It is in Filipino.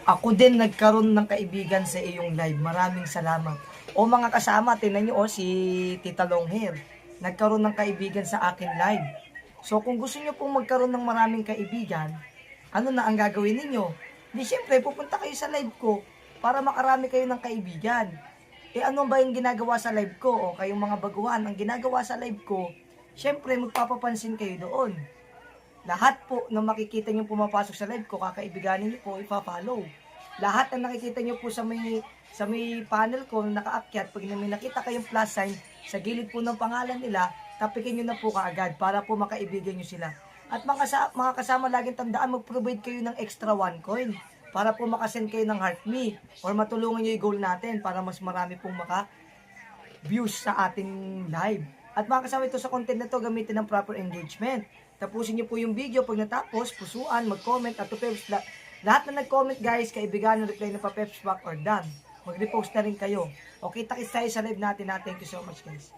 Ako din nagkaroon ng kaibigan sa iyong live. Maraming salamat. O mga kasama, tingnan nyo si Tita Longhair. Nagkaroon ng kaibigan sa akin live. So kung gusto nyo pong magkaroon ng maraming kaibigan, ano na ang gagawin ninyo? Di syempre, pupunta kayo sa live ko para makarami kayo ng kaibigan. Ano ba yung ginagawa sa live ko? O kayong mga baguhan, ang ginagawa sa live ko, syempre magpapapansin kayo doon. Lahat po na makikita nyo pumapasok sa live ko, kakaibiganin nyo po, ipa-follow. Lahat na nakikita nyo po sa may panel ko, nakaakyat, pag may nakita kayong plus sign, sa gilid po ng pangalan nila, tapikin nyo na po kaagad para po makaibigan nyo sila. At mga kasama, laging tandaan, mag-provide kayo ng extra 1 coin para po makasend kayo ng heart me or matulungan nyo yung goal natin para mas marami pong views sa ating live. At mga kasama, ito sa content na to, gamitin ng proper engagement. Tapusin nyo po yung video. Pag natapos, pusuan, mag-comment at to-peps. Lahat na nag-comment guys, kaibigan, reply na pa-peps back or done. Mag-repost na rin kayo. Okay, takis tayo sa live natin. Thank you so much guys.